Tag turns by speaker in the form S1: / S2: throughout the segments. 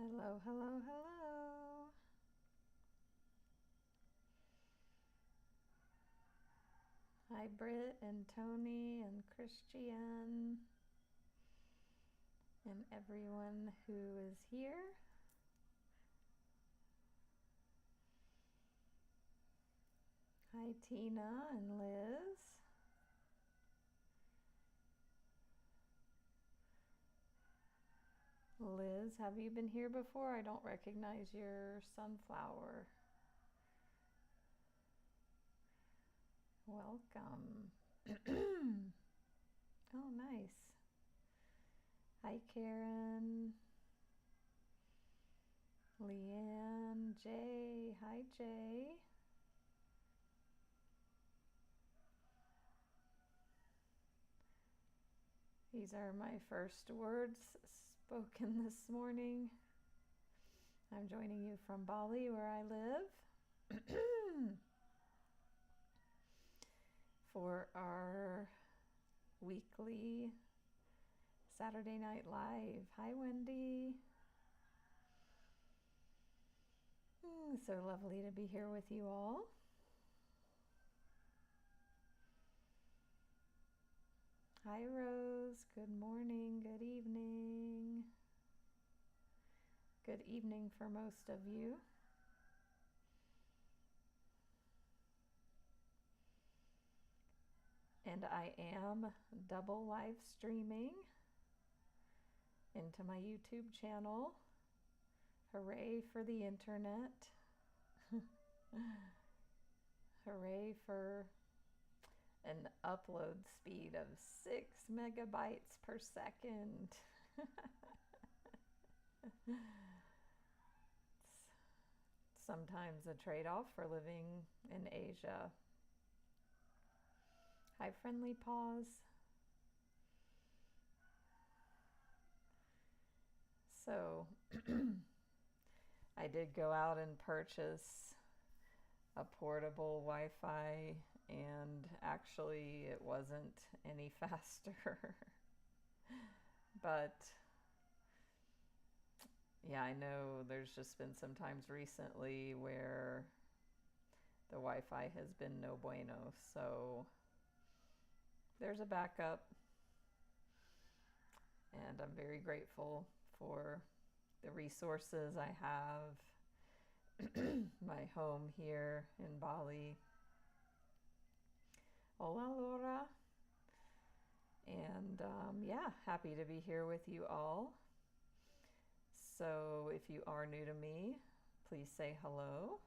S1: Hello, hello, hello. Hi, Britt and Tony and Christian and everyone who is here. Hi, Tina and Liz. Liz, have you been here before? I don't recognize your sunflower. Welcome. Oh, nice. Hi, Karen. Leanne, Jay. Hi, Jay. These are my first words spoken this morning. I'm joining you from Bali, where I live, for our weekly Saturday Night Live. Hi, Wendy. So lovely to be here with you all. Hi, Rose. Good morning. Good evening. Good evening for most of you. And I am double live streaming into my YouTube channel. Hooray for the internet. Hooray for an upload speed of 6 megabytes per second. It's sometimes a trade-off for living in Asia. Hi, Friendly Paws. So I did go out and purchase a portable Wi-Fi, and actually it wasn't any faster. But yeah, I know there's just been some times recently where the Wi-Fi has been no bueno, so there's a backup, and I'm very grateful for the resources I have. My home here in Bali. Hola, Laura. And yeah, happy to be here with you all. So if you are new to me, please say hello.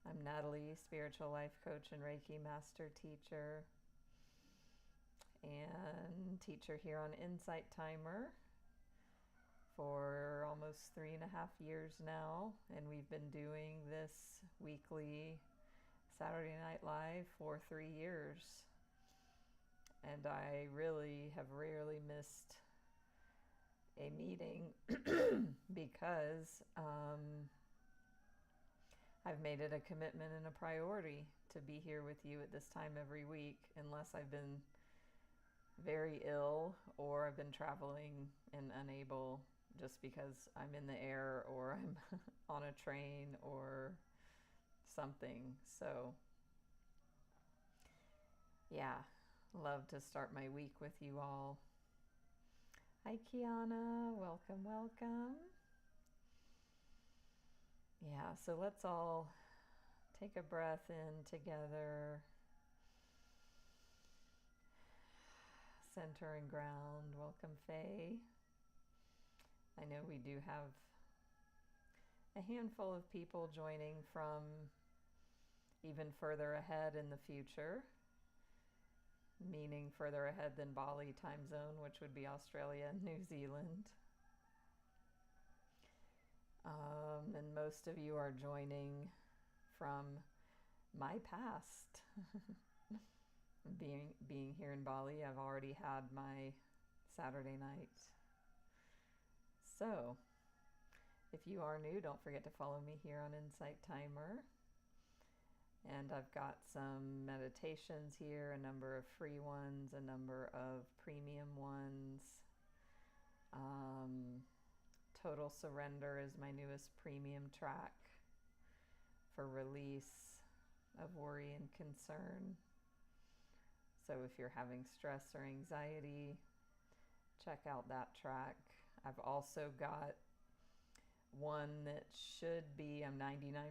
S1: I'm Natalie, spiritual life coach and Reiki Master Teacher, and teacher here on Insight Timer for almost 3.5 years now, and we've been doing this weekly Saturday Night Live for 3 years, and I really have rarely missed a meeting because I've made it a commitment and a priority to be here with you at this time every week, unless I've been very ill or I've been traveling and unable, just because I'm in the air or I'm on a train or something. So yeah, love to start my week with you all. Hi, Kiana. Welcome, welcome. Yeah, so let's all take a breath in together. Center and ground. Welcome, Faye. I know we do have a handful of people joining from even further ahead in the future, meaning further ahead than Bali time zone, which would be Australia and New Zealand. And most of you are joining from my past. Being here in Bali, I've already had my Saturday night. So if you are new, don't forget to follow me here on Insight Timer. And I've got some meditations here, a number of free ones, a number of premium ones, Total Surrender is my newest premium track for release of worry and concern. So if you're having stress or anxiety, check out that track. I've also got one that should be, I'm 99%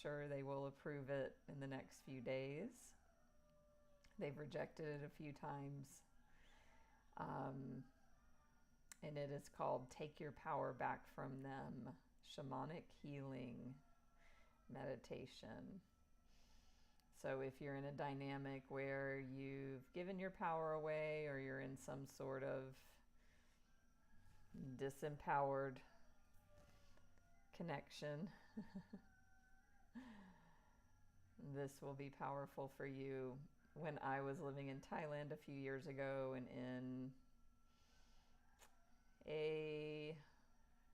S1: sure they will approve it in the next few days. They've rejected it a few times. And it is called Take Your Power Back from Them, Shamanic Healing Meditation. So if you're in a dynamic where you've given your power away, or you're in some sort of disempowered connection, this will be powerful for you. When I was living in Thailand a few years ago and in a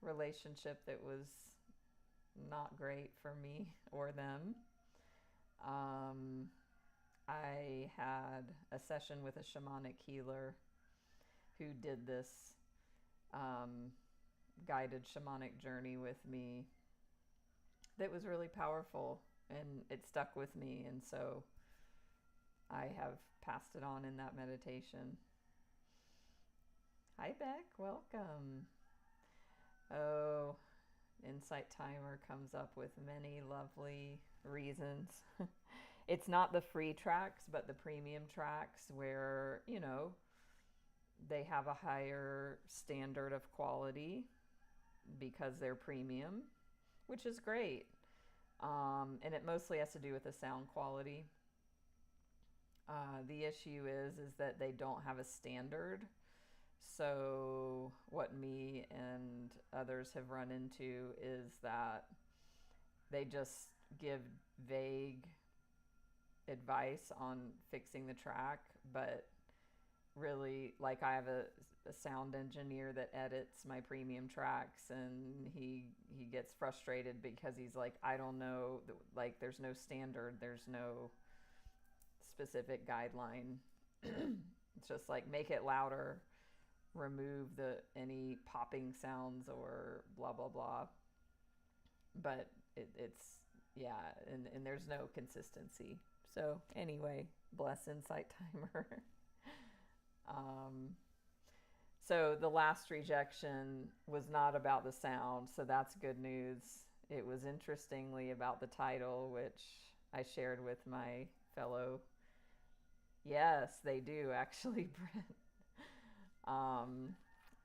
S1: relationship that was not great for me or them, I had a session with a shamanic healer who did this guided shamanic journey with me that was really powerful, and it stuck with me, and so I have passed it on in that meditation. Hi Beck, welcome. Oh, Insight Timer comes up with many lovely reasons. It's not the free tracks, but the premium tracks where, you know, they have a higher standard of quality because they're premium, which is great. And it mostly has to do with the sound quality. The issue is that they don't have a standard. So what me and others have run into is that they just give vague advice on fixing the track, but really, like, I have a sound engineer that edits my premium tracks, and he gets frustrated because he's like, I don't know, like, there's no standard, there's no specific guideline. It's just like, make it louder, remove any popping sounds or blah blah blah, but it's and there's no consistency. So anyway, bless Insight Timer. So the last rejection was not about the sound, so that's good news. It was interestingly about the title, which I shared with my fellow. Yes, they do actually, Brent.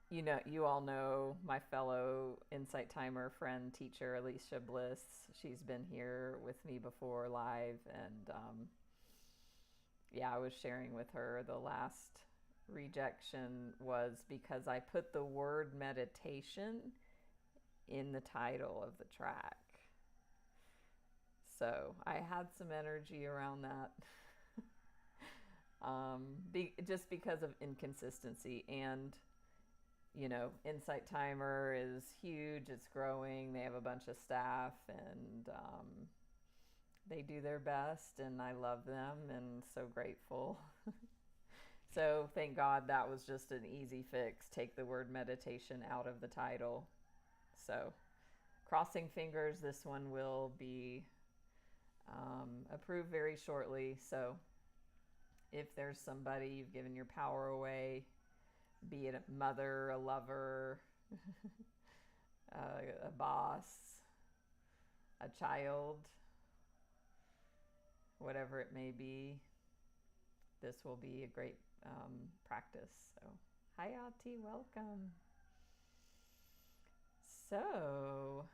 S1: You know, you all know my fellow Insight Timer friend, teacher, Alicia Bliss. She's been here with me before live, and I was sharing with her the last rejection was because I put the word meditation in the title of the track. So I had some energy around that. Just because of inconsistency, and you know, Insight Timer is huge, it's growing, they have a bunch of staff, and they do their best, and I love them and so grateful. So thank God that was just an easy fix. Take the word meditation out of the title. So crossing fingers, this one will be approved very shortly. So if there's somebody you've given your power away, be it a mother, a lover, a boss, a child, whatever it may be, this will be a great practice. So, hi Ati, welcome. So,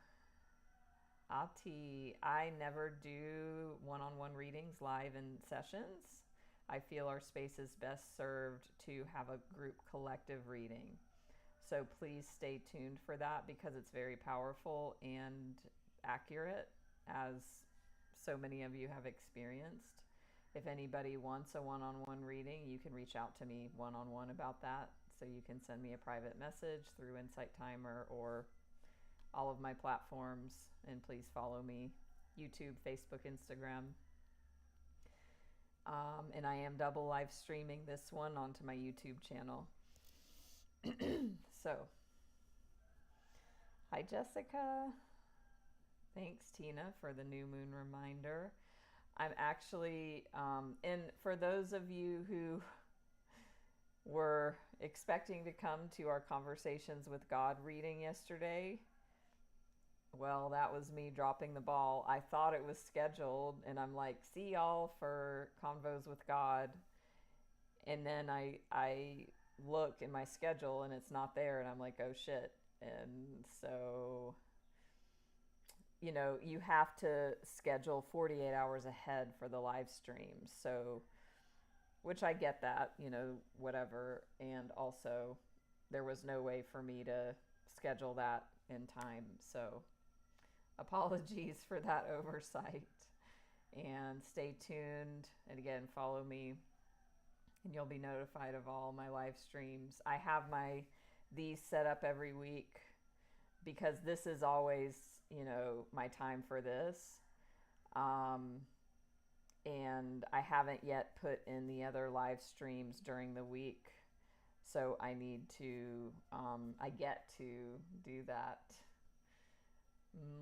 S1: Ati, I never do one-on-one readings live in sessions. I feel our space is best served to have a group collective reading. So please stay tuned for that, because it's very powerful and accurate, as so many of you have experienced. If anybody wants a one-on-one reading, you can reach out to me one-on-one about that. So you can send me a private message through Insight Timer or all of my platforms. And please follow me, YouTube, Facebook, Instagram. And I am double live streaming this one onto my YouTube channel. So Hi, Jessica. Thanks, Tina, for the new moon reminder. I'm actually, and for those of you who were expecting to come to our Conversations with God reading yesterday, well, that was me dropping the ball. I thought it was scheduled, and I'm like, see y'all for Convos with God. And then I look in my schedule, and it's not there, and I'm like, oh shit. And so, you have to schedule 48 hours ahead for the live stream. So, which I get that, whatever. And also, there was no way for me to schedule that in time. So, apologies for that oversight. And stay tuned. And again, follow me, and you'll be notified of all my live streams. I have these set up every week because this is always, my time for this. And I haven't yet put in the other live streams during the week. So I need to, I get to do that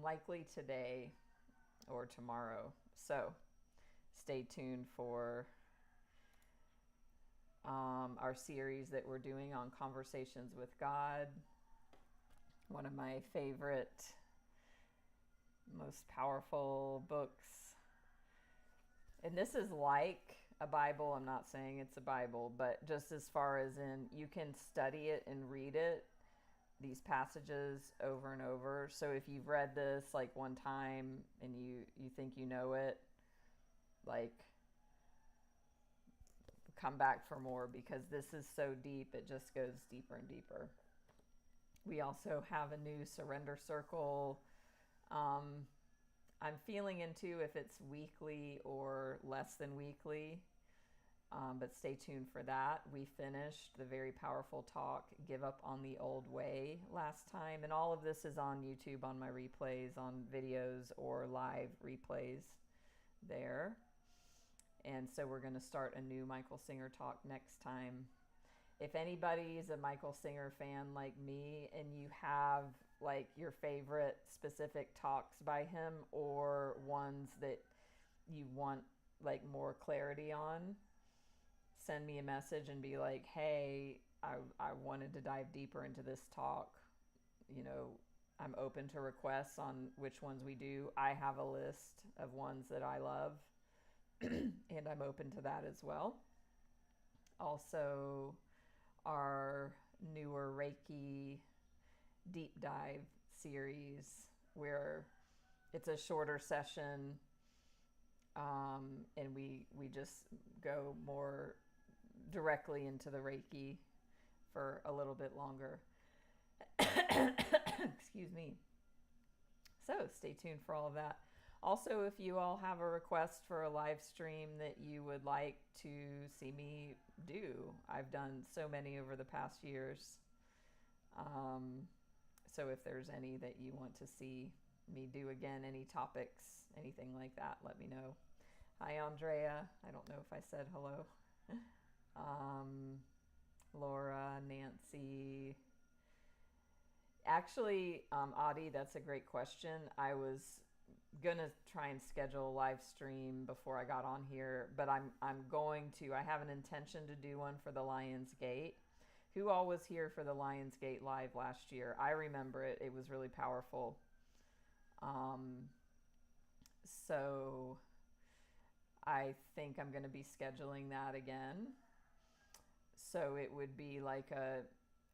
S1: likely today or tomorrow. So stay tuned for our series that we're doing on Conversations with God. One of my favorite, most powerful books. And this is like a Bible. I'm not saying it's a Bible, but just as far as in you can study it and read it, these passages over and over. So if you've read this like one time and you think you know it, like come back for more, because this is so deep, it just goes deeper and deeper. We also have a new surrender circle. I'm feeling into if it's weekly or less than weekly, but stay tuned for that. We finished the very powerful talk, Give Up on the Old Way, last time. And all of this is on YouTube on my replays, on videos or live replays there. And so we're going to start a new Michael Singer talk next time. If anybody's a Michael Singer fan like me and you have like your favorite specific talks by him or ones that you want like more clarity on, send me a message and be like, hey, I wanted to dive deeper into this talk. I'm open to requests on which ones we do. I have a list of ones that I love and I'm open to that as well. Also, our newer Reiki deep dive series where it's a shorter session, and we just go more directly into the Reiki for a little bit longer. Excuse me. So stay tuned for all of that. Also, if you all have a request for a live stream that you would like to see me do, I've done so many over the past years. So if there's any that you want to see me do again, any topics, anything like that, let me know. Hi, Andrea. I don't know if I said hello. Laura, Nancy. Actually, Adi, that's a great question. I was gonna try and schedule a live stream before I got on here, but I'm going to. I have an intention to do one for the Lion's Gate. Who all was here for the Lion's Gate live last year? I remember it. It was really powerful. So I think I'm going to be scheduling that again. So it would be like a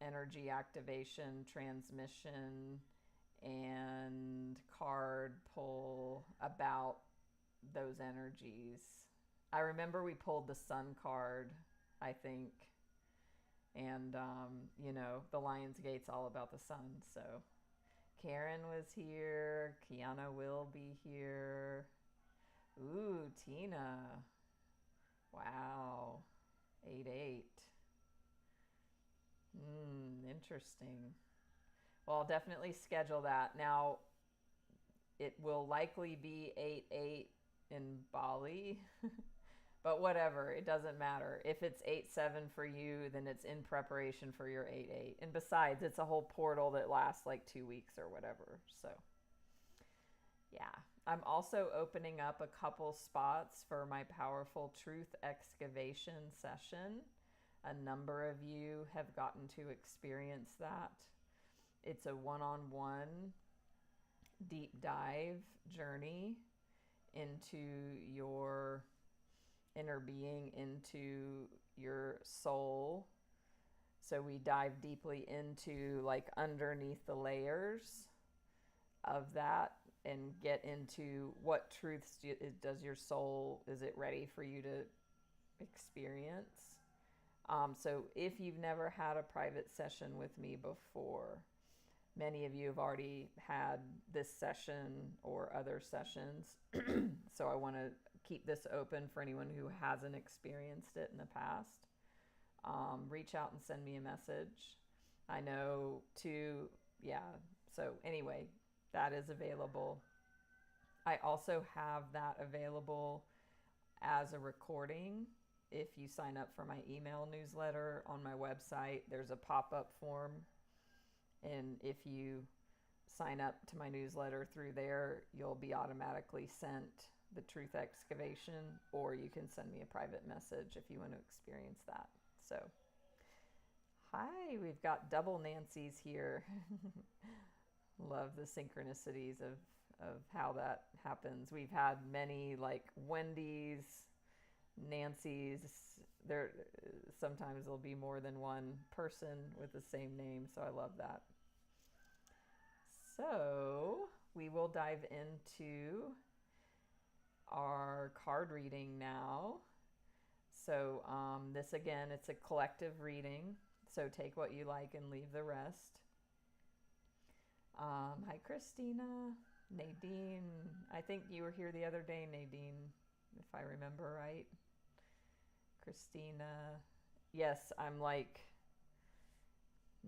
S1: energy activation, transmission, and card pull about those energies. I remember we pulled the sun card, I think. And, the Lion's Gate's all about the sun. So Karen was here. Kiana will be here. Ooh, Tina. Wow. 8-8. Interesting. Well, I'll definitely schedule that. Now, it will likely be 8-8 in Bali, But whatever, it doesn't matter. If it's 8-7 for you, then it's in preparation for your 8-8. And besides, it's a whole portal that lasts like 2 weeks or whatever. So, yeah. I'm also opening up a couple spots for my powerful truth excavation session. A number of you have gotten to experience that. It's a one-on-one deep dive journey into your inner being, into your soul. So we dive deeply into like underneath the layers of that and get into what truths does your soul, is it ready for you to experience? So if you've never had a private session with me before, many of you have already had this session or other sessions. So I want to keep this open for anyone who hasn't experienced it in the past. Reach out and send me a message. I know too, yeah. So anyway, that is available. I also have that available as a recording. If you sign up for my email newsletter on my website, there's a pop-up form. And if you sign up to my newsletter through there, you'll be automatically sent the truth excavation, or you can send me a private message if you want to experience that. So, hi, we've got double Nancy's here. Love the synchronicities of how that happens. We've had many like Wendy's, Nancy's. There sometimes there'll be more than one person with the same name, so I love that. So we will dive into our card reading now. So this again, it's a collective reading, so take what you like and leave the rest. Hi Christina, Nadine. I think you were here the other day, Nadine, if I remember right. Christina. Yes, I'm like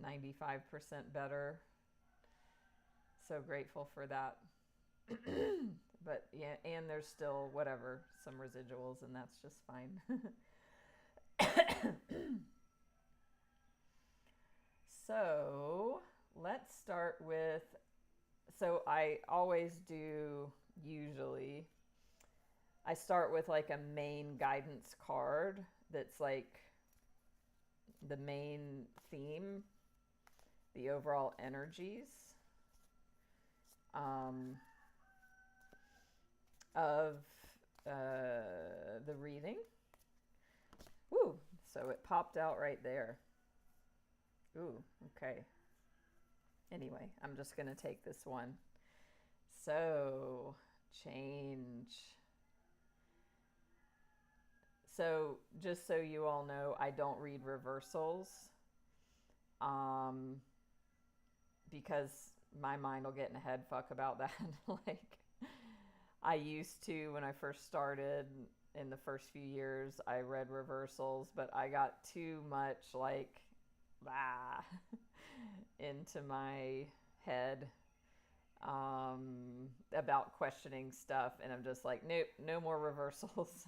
S1: 95% better. So grateful for that. But yeah, and there's still whatever, some residuals, and that's just fine. So let's start with, so I always do, usually, I start with like a main guidance card that's like the main theme, the overall energies of the reading. Woo! So it popped out right there. Ooh, okay. Anyway, I'm just going to take this one. So, change. So, just so you all know, I don't read reversals because my mind will get in a head fuck about that. Like, I used to when I first started. In the first few years, I read reversals, but I got too much like into my head about questioning stuff, and I'm just like, nope, no more reversals.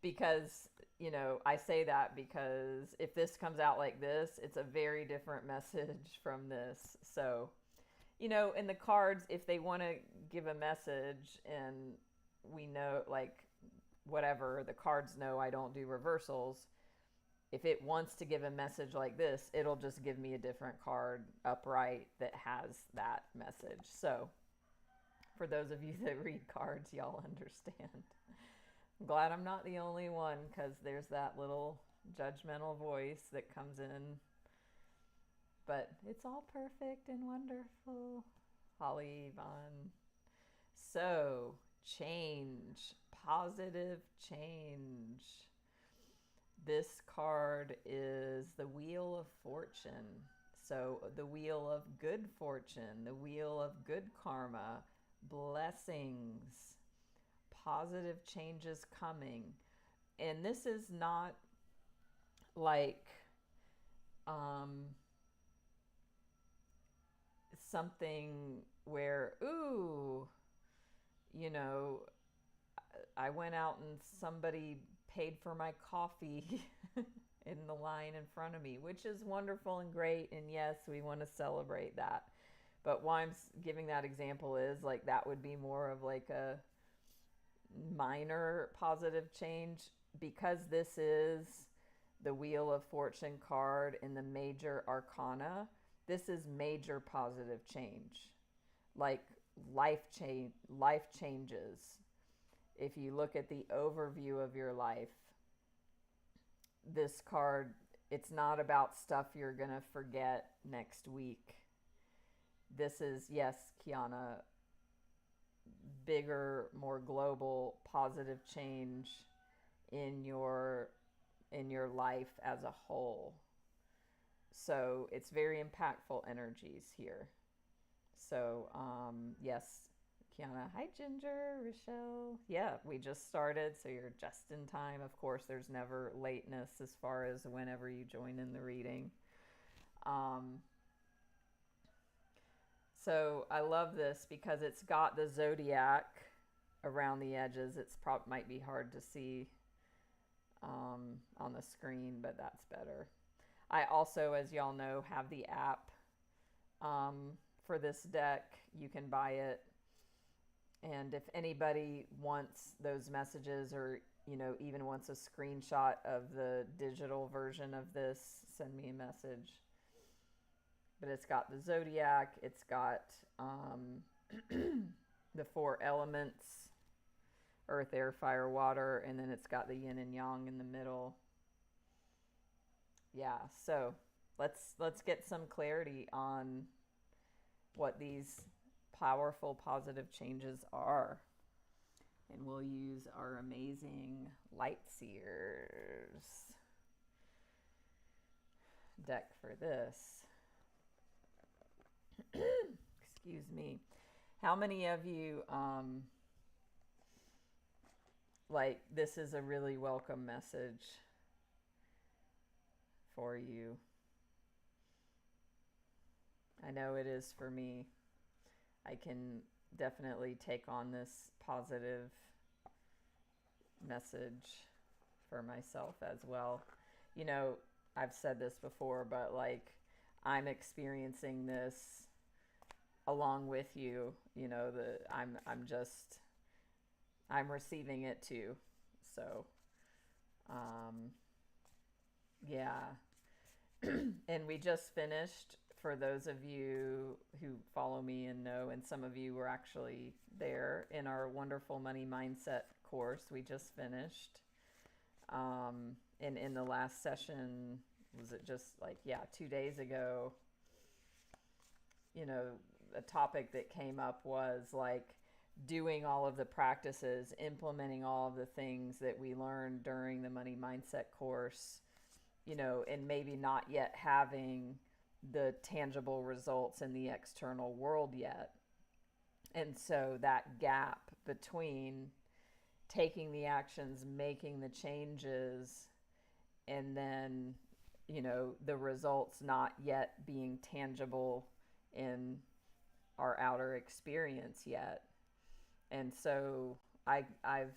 S1: Because, you know, I say that because if this comes out like this, it's a very different message from this. So, you know, in the cards, if they want to give a message and we know, like, whatever, the cards know I don't do reversals. If it wants to give a message like this, it'll just give me a different card upright that has that message. So for those of you that read cards, y'all understand. I'm glad I'm not the only one, because there's that little judgmental voice that comes in. But it's all perfect and wonderful. Holly, Yvonne. So, change. Positive change. This card is the Wheel of Fortune. So the wheel of good fortune, the wheel of good karma, blessings, positive changes coming. And this is not like something where, ooh, you know, I went out and somebody paid for my coffee in the line in front of me, which is wonderful and great. And yes, we want to celebrate that. But why I'm giving that example is like that would be more of like a minor positive change, because this is the Wheel of Fortune card in the major arcana. This is major positive change, like life changes. If you look at the overview of your life, this card, it's not about stuff you're going to forget next week. This is, yes, Kiana, bigger, more global, positive change in your life as a whole. So it's very impactful energies here. So yes, Kiana, hi Ginger, Rochelle. Yeah, we just started, so you're just in time. Of course, there's never lateness as far as whenever you join in the reading. So I love this because it's got the zodiac around the edges. It's might be hard to see on the screen, but that's better. I also, as y'all know, have the app for this deck. You can buy it. And if anybody wants those messages, or even wants a screenshot of the digital version of this, send me a message. But it's got the zodiac, it's got the 4 elements, earth, air, fire, water, and then it's got the yin and yang in the middle. Yeah, so let's get some clarity on what these powerful positive changes are. And we'll use our amazing Light Seers deck for this. Excuse me. How many of you like this is a really welcome message for you? I know it is for me. I can definitely take on this positive message for myself as well. I've said this before, but like I'm experiencing this along with you. I'm receiving it too. So yeah. And we just finished, for those of you who follow me and know, and some of you were actually there in our wonderful money mindset course, we just finished. And in the last session, was it just 2 days ago, a topic that came up was like doing all of the practices, implementing all of the things that we learned during the money mindset course, and maybe not yet having the tangible results in the external world yet. And so that gap between taking the actions, making the changes, and then, the results not yet being tangible in our outer experience yet. And so I've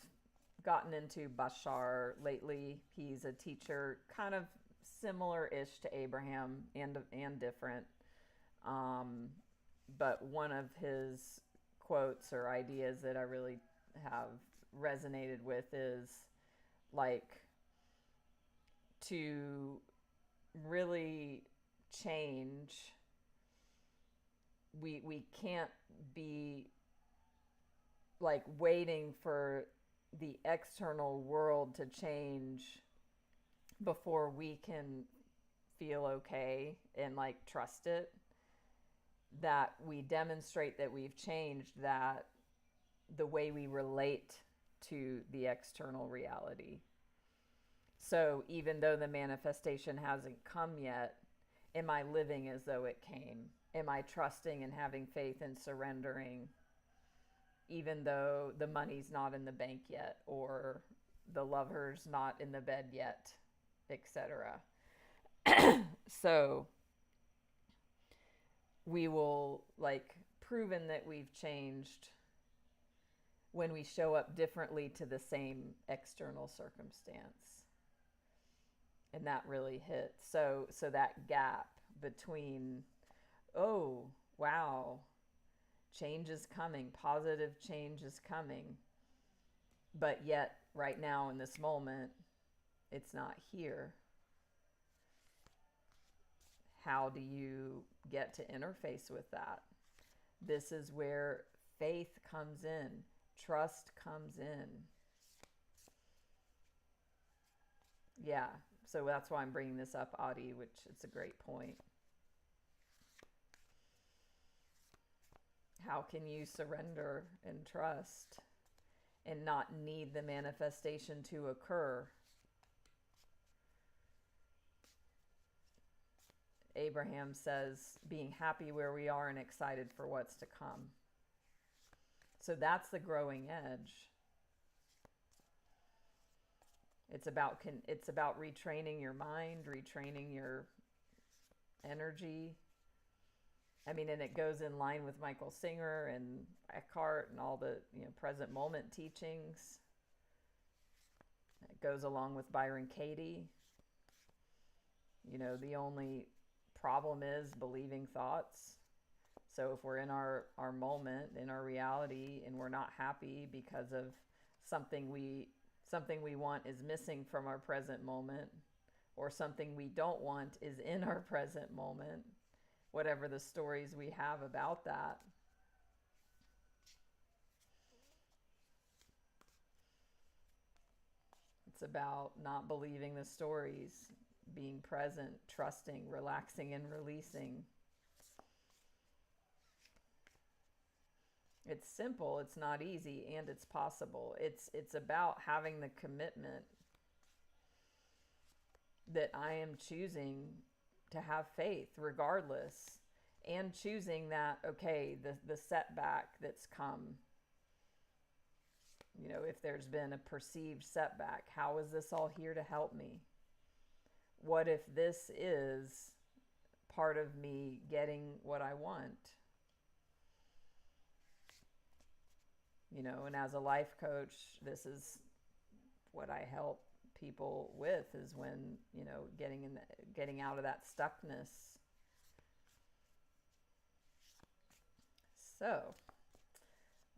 S1: gotten into Bashar lately. He's a teacher, kind of similar-ish to Abraham and different. But one of his quotes or ideas that I really have resonated with is like to really change, we can't be like waiting for the external world to change before we can feel okay and like trust it, that we demonstrate that we've changed that the way we relate to the external reality. So even though the manifestation hasn't come yet, am I living as though it came? Am I trusting and having faith and surrendering, even though the money's not in the bank yet, or the lover's not in the bed yet, etc.? So we will like proven that we've changed when we show up differently to the same external circumstance. And that really hit. So that gap between, oh, wow, change is coming, positive change is coming, but yet right now in this moment, it's not here. How do you get to interface with that? This is where faith comes in, trust comes in. Yeah, so that's why I'm bringing this up, Adi, which it's a great point. How can you surrender and trust and not need the manifestation to occur? Abraham says, being happy where we are and excited for what's to come. So that's the growing edge. It's about retraining your mind, retraining your energy. I mean, and it goes in line with Michael Singer and Eckhart and all the present moment teachings. It goes along with Byron Katie. The only problem is believing thoughts. So if we're in our moment, in our reality, and we're not happy because of something we want is missing from our present moment, or something we don't want is in our present moment, whatever the stories we have about that. It's about not believing the stories, being present, trusting, relaxing, and releasing. It's simple, it's not easy, and it's possible. It's about having the commitment that I am choosing to have faith regardless, and choosing that, okay, the setback that's come, if there's been a perceived setback, how is this all here to help me? What if this is part of me getting what I want? And as a life coach, this is what I help people with, is when, getting out of that stuckness. So,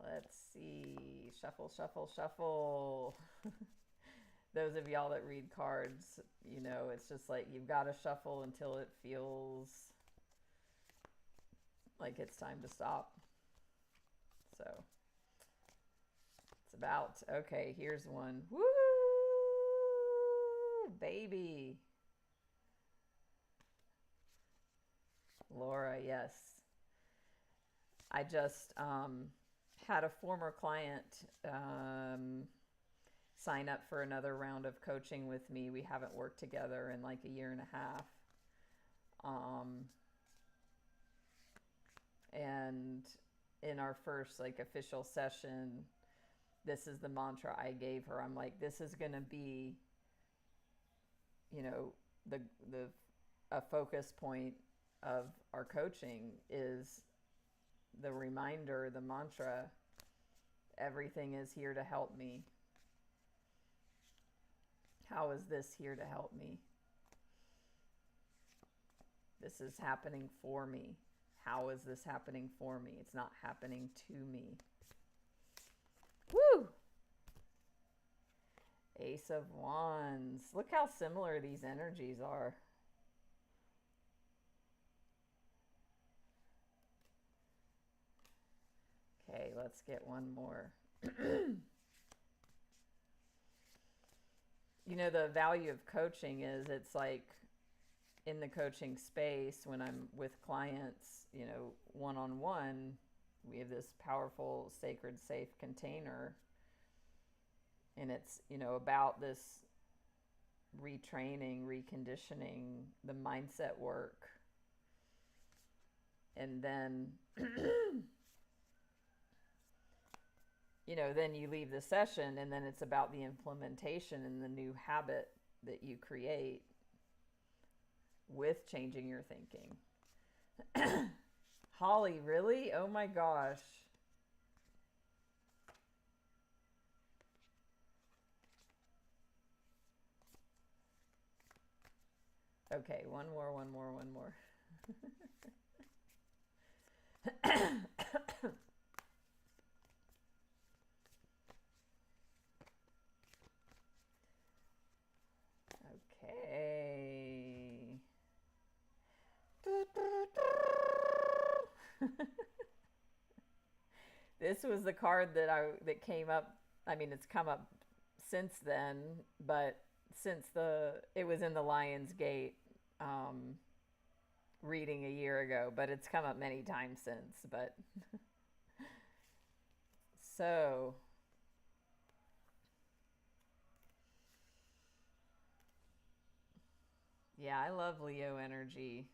S1: let's see. Shuffle, shuffle, shuffle. Those of y'all that read cards, it's just like you've got to shuffle until it feels like it's time to stop. So, it's about, okay, here's one. Woo! Baby. Laura, yes. I just had a former client sign up for another round of coaching with me. We haven't worked together in like a year and a half. And in our first official session, this is the mantra I gave her. I'm like, this is going to be, a focus point of our coaching is the reminder, the mantra, everything is here to help me. How is this here to help me? This is happening for me. How is this happening for me? It's not happening to me. Woo! Ace of Wands. Look how similar these energies are. Okay, let's get one more. The value of coaching is, it's like in the coaching space, when I'm with clients, one-on-one, we have this powerful, sacred, safe container. And it's, about this retraining, reconditioning, the mindset work. And then, then you leave the session, and then it's about the implementation and the new habit that you create with changing your thinking. Holly, really? Oh my gosh. Okay, one more. Okay. This was the card that came up. I mean, it's come up since then, but since it was in the Lion's Gate um, reading a year ago, but it's come up many times since. But so yeah, I love Leo energy.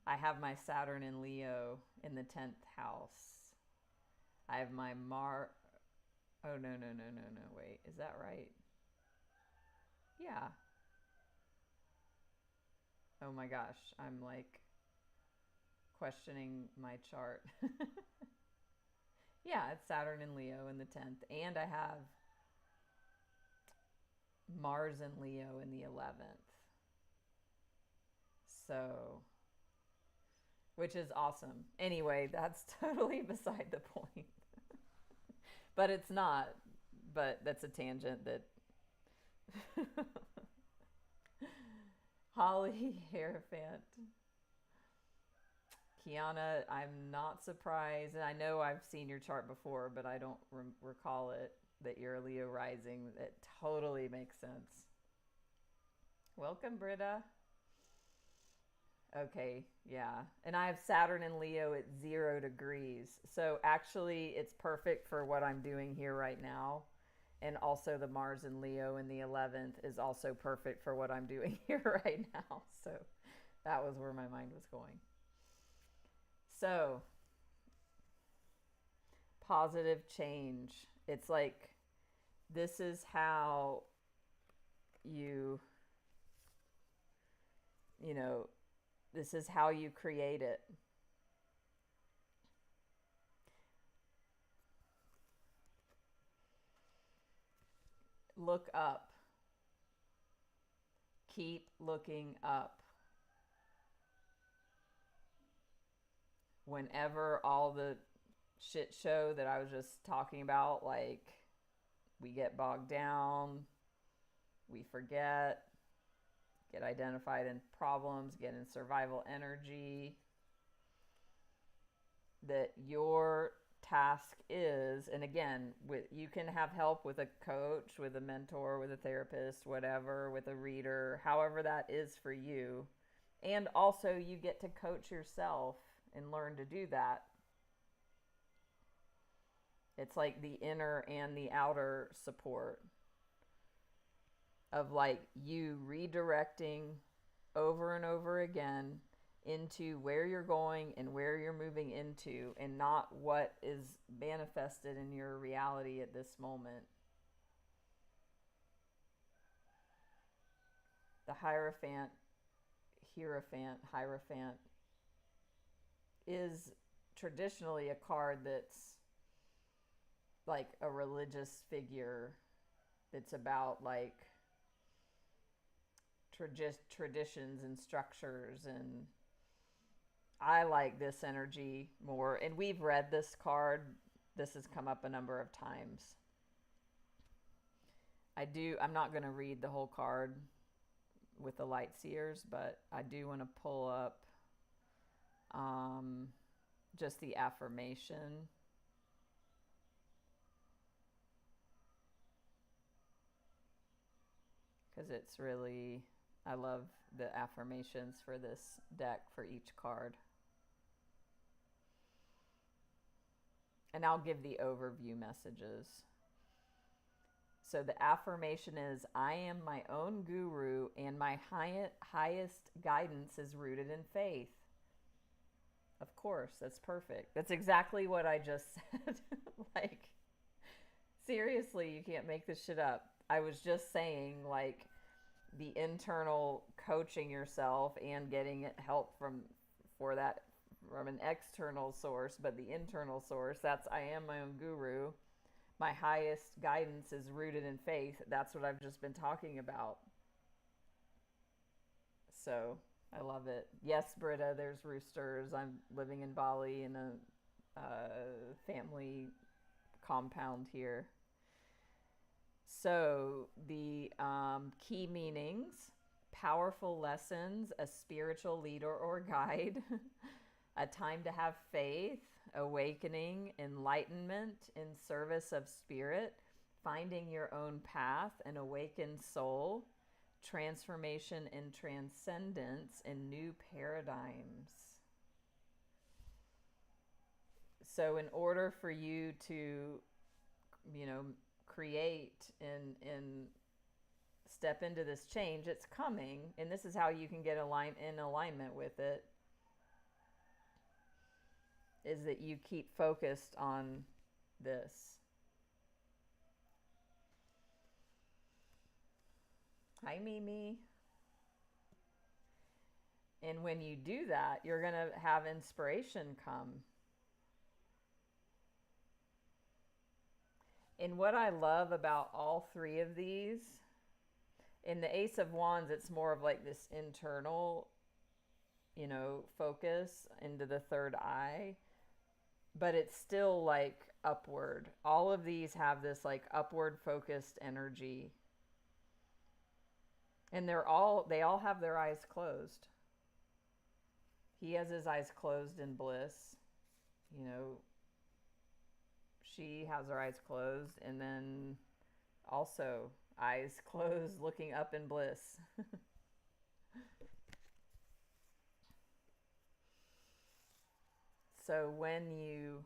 S1: I have my Saturn in Leo in the 10th house. I have my Oh, no. Wait, is that right? Yeah. Oh my gosh, I'm like questioning my chart. Yeah, it's Saturn in Leo in the 10th. And I have Mars in Leo in the 11th. So, which is awesome. Anyway, that's totally beside the point. But it's not. But that's a tangent that Holly Hierophant. Kiana, I'm not surprised. And I know I've seen your chart before, but I don't recall it that you're a Leo rising. It totally makes sense. Welcome, Britta. Okay, yeah. And I have Saturn in Leo at 0 degrees. So actually, it's perfect for what I'm doing here right now. And also, the Mars in Leo in the 11th is also perfect for what I'm doing here right now. So that was where my mind was going. So, positive change. It's like this is how you know, this is how you create it. Look up. Keep looking up. Whenever all the shit show that I was just talking about, like we get bogged down, we forget, get identified in problems, get in survival energy, that your task is, and again, you can have help with a coach, with a mentor, with a therapist, whatever, with a reader, however that is for you. And also you get to coach yourself and learn to do that. It's like the inner and the outer support of like you redirecting over and over again into where you're going and where you're moving into, and not what is manifested in your reality at this moment. The Hierophant is traditionally a card that's like a religious figure. It's about like traditions and structures, and I like this energy more. And we've read this card. This has come up a number of times. I'm not going to read the whole card with the light seers, but I do want to pull up just the affirmation. Because it's really, I love the affirmations for this deck for each card. And I'll give the overview messages. So the affirmation is, I am my own guru and my highest guidance is rooted in faith. Of course, that's perfect. That's exactly what I just said. Like, seriously, you can't make this shit up. I was just saying, like, the internal coaching yourself and getting help from an external source, but the internal source, that's I am my own guru. My highest guidance is rooted in faith. That's what I've just been talking about. So I love it. Yes, Britta, there's roosters. I'm living in Bali in a family compound here. So the key meanings: powerful lessons, a spiritual leader or guide, a time to have faith, awakening, enlightenment in service of spirit, finding your own path, an awakened soul, transformation and transcendence, and new paradigms. So in order for you to, create and step into this change, it's coming, and this is how you can get in alignment with it, is that you keep focused on this. Hi, Mimi. And when you do that, you're going to have inspiration come. And what I love about all three of these, in the Ace of Wands, it's more of like this internal, focus into the third eye, but it's still like upward. All of these have this like upward focused energy. And they all have their eyes closed. He has his eyes closed in bliss. She has her eyes closed, and then also eyes closed, looking up in bliss. So when you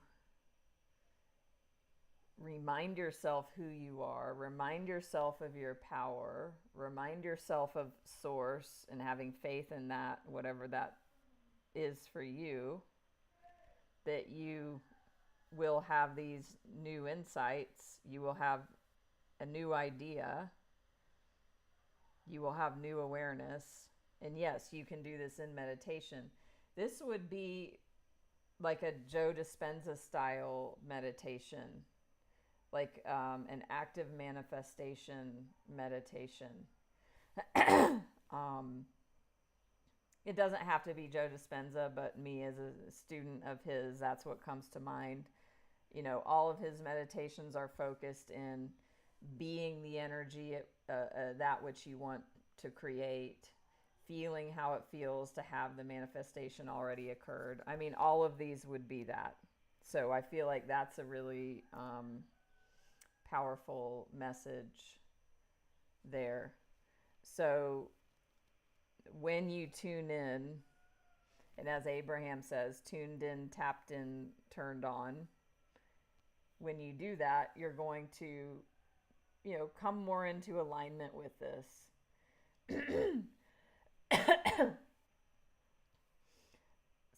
S1: remind yourself who you are, remind yourself of your power, remind yourself of source and having faith in that, whatever that is for you, that you will have these new insights, you will have a new idea, you will have new awareness. And yes, you can do this in meditation. This would be like a Joe Dispenza style meditation, like an active manifestation meditation. It doesn't have to be Joe Dispenza, but me as a student of his, that's what comes to mind. All of his meditations are focused in being the energy, that which you want to create, feeling how it feels to have the manifestation already occurred. I mean, all of these would be that. So I feel like that's a really powerful message there. So when you tune in, and as Abraham says, tuned in, tapped in, turned on, when you do that, you're going to, come more into alignment with this.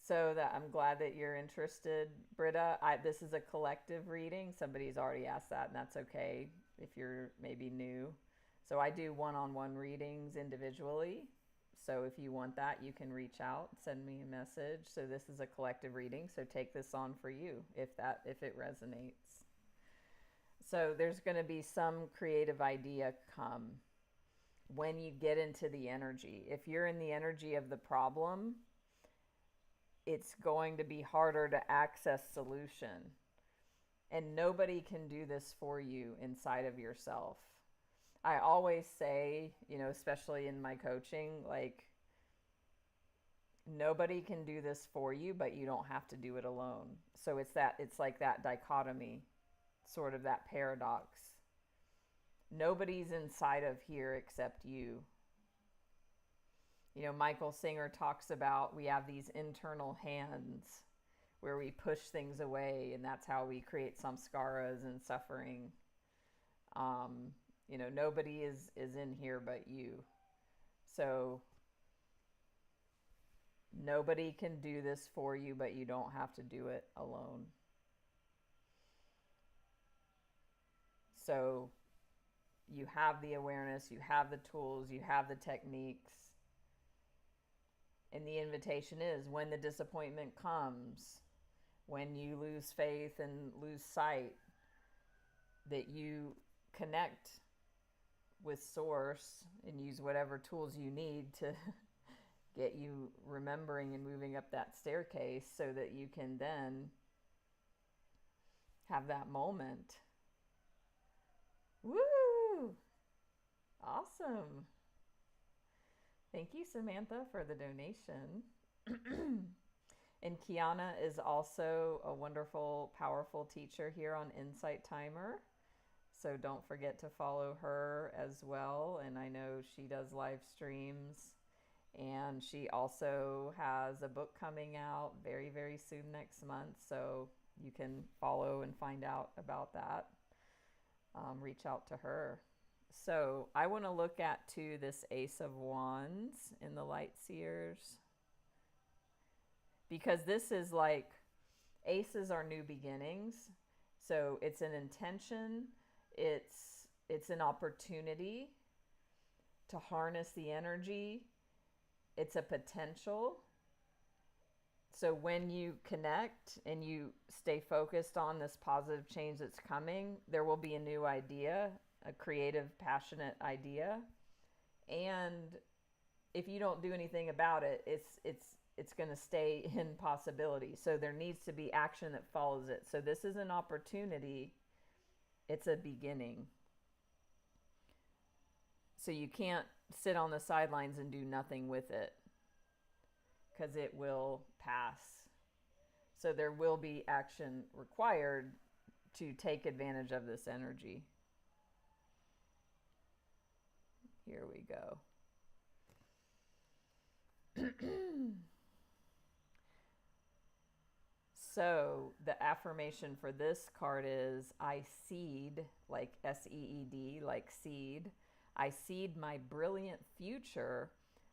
S1: So that I'm glad that you're interested, Britta. This is a collective reading. Somebody's already asked that, and that's okay if you're maybe new. So I do one-on-one readings individually. So if you want that, you can reach out, send me a message. So this is a collective reading. So take this on for you if it resonates. So there's going to be some creative idea come when you get into the energy. If you're in the energy of the problem, it's going to be harder to access solution. And nobody can do this for you inside of yourself. I always say, especially in my coaching, like, nobody can do this for you, but you don't have to do it alone. So it's like that dichotomy, sort of that paradox. Nobody's inside of here except you. Michael Singer talks about we have these internal hands where we push things away, and that's how we create samskaras and suffering. Nobody is in here but you. So nobody can do this for you, but you don't have to do it alone. So you have the awareness, you have the tools, you have the techniques. And the invitation is, when the disappointment comes, when you lose faith and lose sight, that you connect with source and use whatever tools you need to get you remembering and moving up that staircase so that you can then have that moment. Woo! Awesome. Thank you, Samantha, for the donation. And Kiana is also a wonderful, powerful teacher here on Insight Timer. So don't forget to follow her as well. And I know she does live streams. And she also has a book coming out very, very soon next month. So you can follow and find out about that. Reach out to her. So I want to look at too this Ace of Wands in the Light Seers, because this is like, aces are new beginnings. So it's an intention, it's an opportunity to harness the energy. It's a potential. So when you connect and you stay focused on this positive change that's coming, there will be a new idea, a creative, passionate idea. And if you don't do anything about it, it's going to stay in possibility. So there needs to be action that follows it. So this is an opportunity. It's a beginning. So you can't sit on the sidelines and do nothing with it, because it will pass. So there will be action required to take advantage of this energy. Here we go. So the affirmation for this card is, I seed, like S-E-E-D, like seed. I seed my brilliant future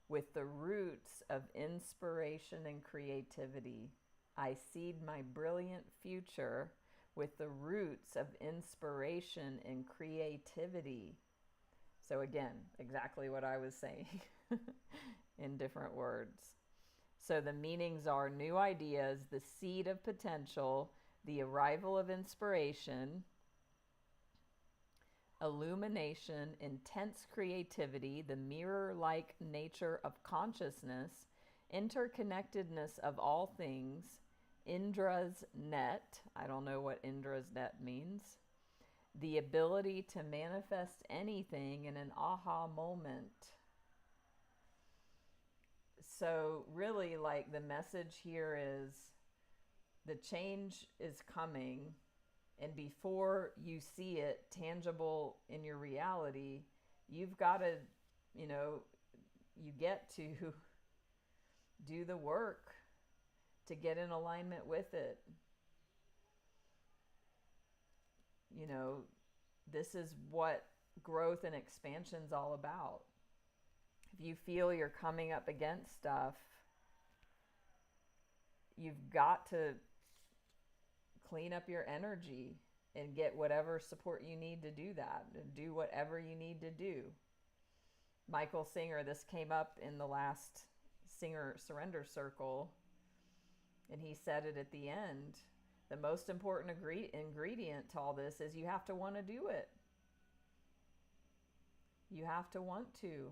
S1: with the roots of inspiration and creativity. I seed my brilliant future with the roots of inspiration and creativity. So again, exactly what I was saying in different words. So the meanings are new ideas, the seed of potential, the arrival of inspiration, illumination, intense creativity, the mirror-like nature of consciousness, interconnectedness of all things, Indra's net. I don't know what Indra's net means. The ability to manifest anything in an aha moment. So really, like, the message here is the change is coming, and before you see it tangible in your reality, you've got to, you get to do the work to get in alignment with it. This is what growth and expansion's all about. If you feel you're coming up against stuff, you've got to clean up your energy and get whatever support you need to do that, and do whatever you need to do. Michael Singer, this came up in the last Singer Surrender Circle, and he said it at the end. The most important ingredient to all this is you have to want to do it. You have to want to.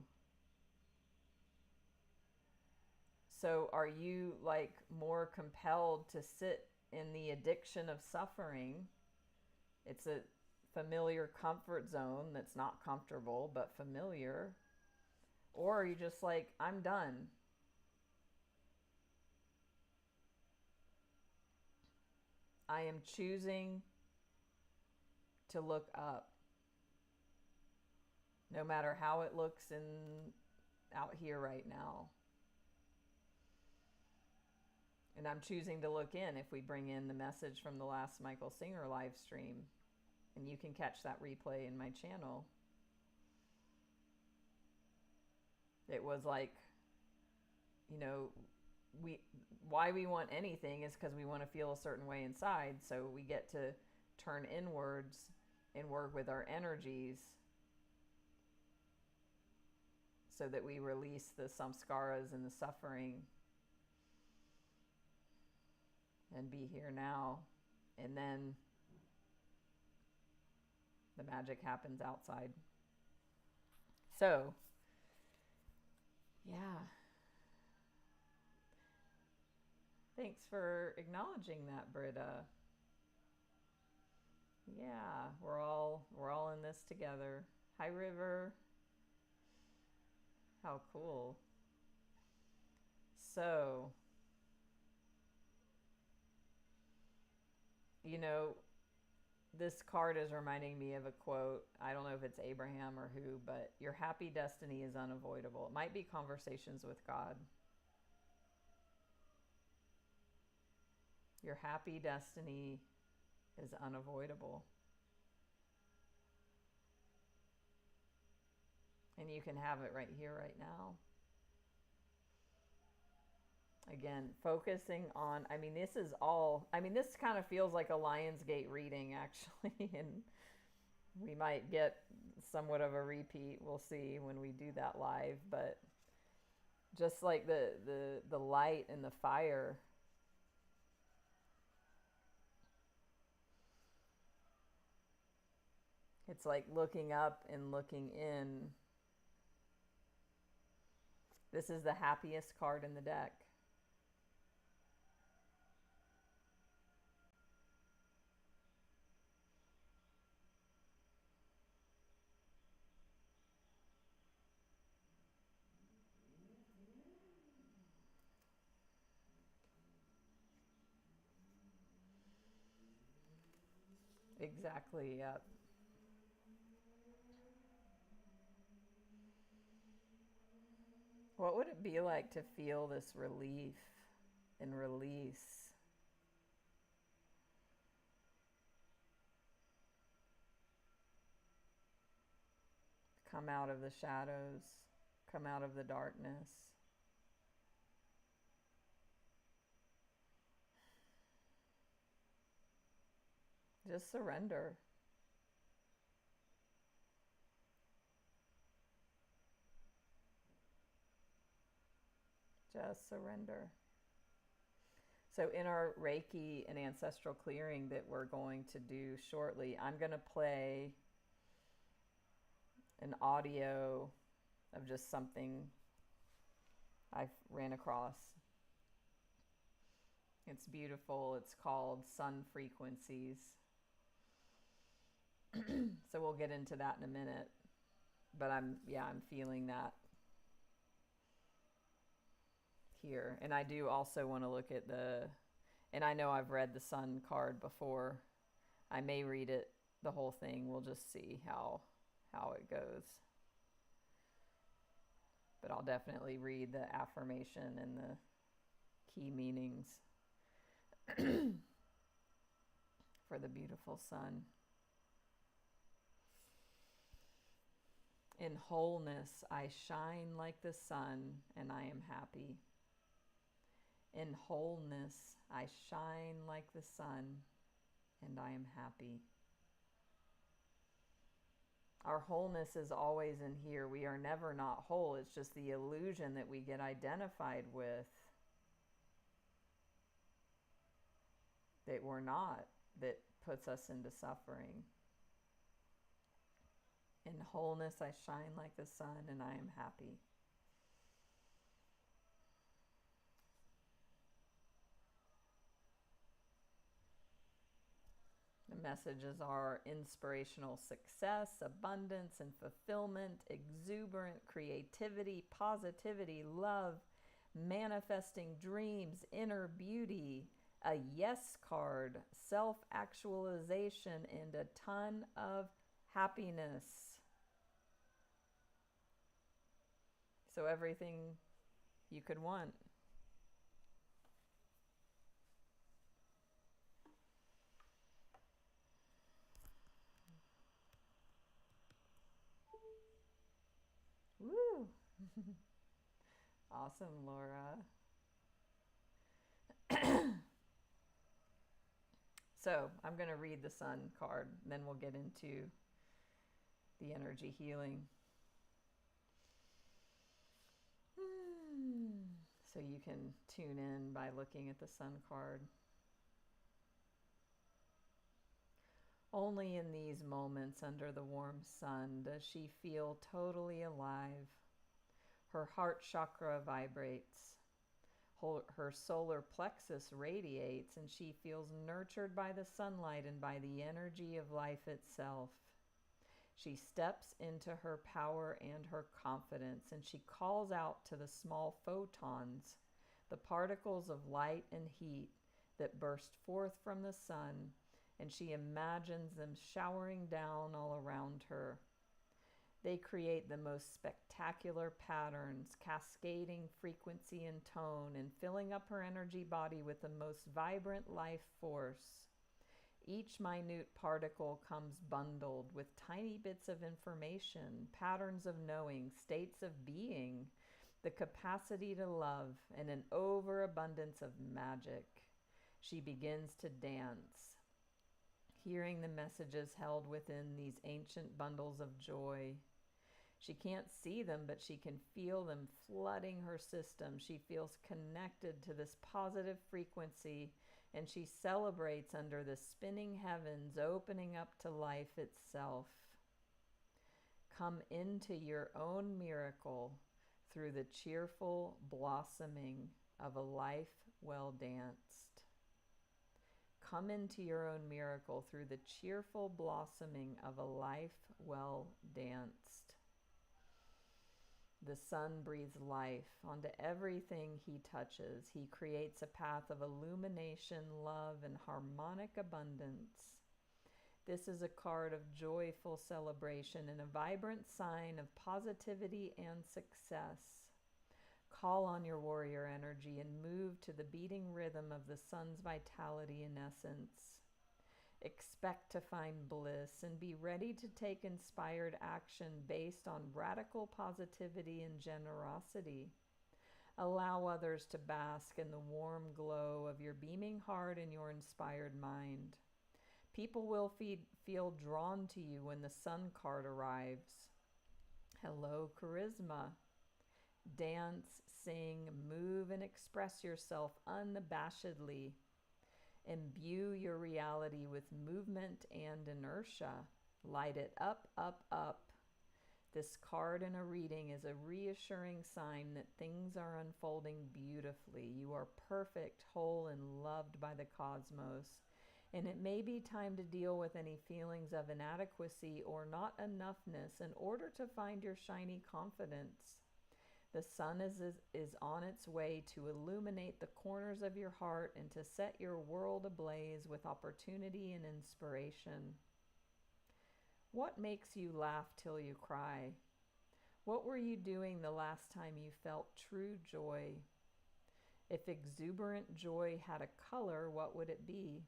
S1: So are you like more compelled to sit in the addiction of suffering? It's a familiar comfort zone that's not comfortable, but familiar. Or are you just like, I'm done? I am choosing to look up. No matter how it looks out here right now. And I'm choosing to look in, if we bring in the message from the last Michael Singer live stream. And you can catch that replay in my channel. It was like, why we want anything is because we want to feel a certain way inside. So we get to turn inwards and work with our energies so that we release the samskaras and the suffering and be here now. And then the magic happens outside. So, yeah. Thanks for acknowledging that, Britta. Yeah, we're all in this together. Hi, River. How cool. So, you know, this card is reminding me of a quote. I don't know if it's Abraham or who, but your happy destiny is unavoidable. It might be Conversations with God. Your happy destiny is unavoidable. And you can have it right here, right now. Again, focusing on, this is all, this kind of feels like a Lionsgate reading, actually. And we might get somewhat of a repeat. We'll see when we do that live. But just like the light and the fire, it's like looking up and looking in. This is the happiest card in the deck. Exactly, yep. What would it be like to feel this relief and release? Come out of the shadows, come out of the darkness. Just surrender. Just surrender. So in our Reiki and Ancestral Clearing that we're going to do shortly, I'm going to play an audio of just something I ran across. It's beautiful. It's called Sun Frequencies. So we'll get into that in a minute. But I'm feeling that here. And I do also want to look at and I know I've read the Sun card before. I may read it, the whole thing. We'll just see how it goes. But I'll definitely read the affirmation and the key meanings for the beautiful sun. In wholeness, I shine like the sun, and I am happy. In wholeness, I shine like the sun, and I am happy. Our wholeness is always in here. We are never not whole. It's just the illusion that we get identified with that we're not, that puts us into suffering. In wholeness, I shine like the sun, and I am happy. The messages are inspirational success, abundance and fulfillment, exuberant creativity, positivity, love, manifesting dreams, inner beauty, a yes card, self-actualization, and a ton of happiness. So everything you could want. Woo! Awesome, Laura. So I'm going to read the Sun card, and then we'll get into the energy healing. So you can tune in by looking at the Sun card. Only in these moments under the warm sun does she feel totally alive. Her heart chakra vibrates, Her solar plexus radiates, and she feels nurtured by the sunlight and by the energy of life itself. She steps into her power and her confidence, and she calls out to the small photons, the particles of light and heat that burst forth from the sun, and she imagines them showering down all around her. They create the most spectacular patterns, cascading frequency and tone, and filling up her energy body with the most vibrant life force. Each minute particle comes bundled with tiny bits of information, patterns of knowing, states of being, the capacity to love, and an overabundance of magic. She begins to dance, hearing the messages held within these ancient bundles of joy. She can't see them, but she can feel them flooding her system. She feels connected to this positive frequency, and she celebrates under the spinning heavens, opening up to life itself. Come into your own miracle through the cheerful blossoming of a life well danced. Come into your own miracle through the cheerful blossoming of a life well danced. The sun breathes life onto everything he touches. He creates a path of illumination, love, and harmonic abundance. This is a card of joyful celebration and a vibrant sign of positivity and success. Call on your warrior energy and move to the beating rhythm of the sun's vitality and essence. Expect to find bliss and be ready to take inspired action based on radical positivity and generosity. Allow others to bask in the warm glow of your beaming heart and your inspired mind. People will feel drawn to you when the sun card arrives. Hello, charisma. Dance, sing, move, and express yourself unabashedly. Imbue your reality with movement and inertia. Light it up, up, up. This card in a reading is a reassuring sign that things are unfolding beautifully. You are perfect, whole, and loved by the cosmos. And it may be time to deal with any feelings of inadequacy or not enoughness in order to find your shiny confidence. The sun is on its way to illuminate the corners of your heart and to set your world ablaze with opportunity and inspiration. What makes you laugh till you cry? What were you doing the last time you felt true joy? If exuberant joy had a color, what would it be?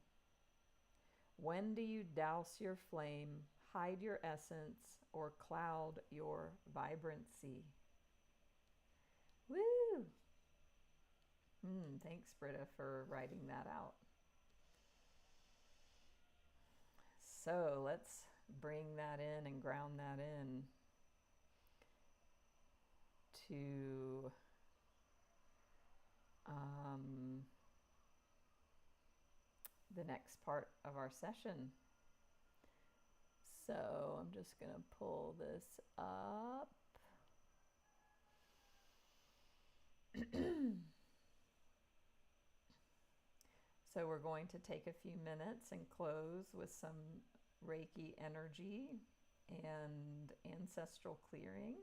S1: When do you douse your flame, hide your essence, or cloud your vibrancy? Woo! Thanks, Britta, for writing that out. So let's bring that in and ground that in to the next part of our session. So I'm just going to pull this up. So we're going to take a few minutes and close with some Reiki energy and ancestral clearing.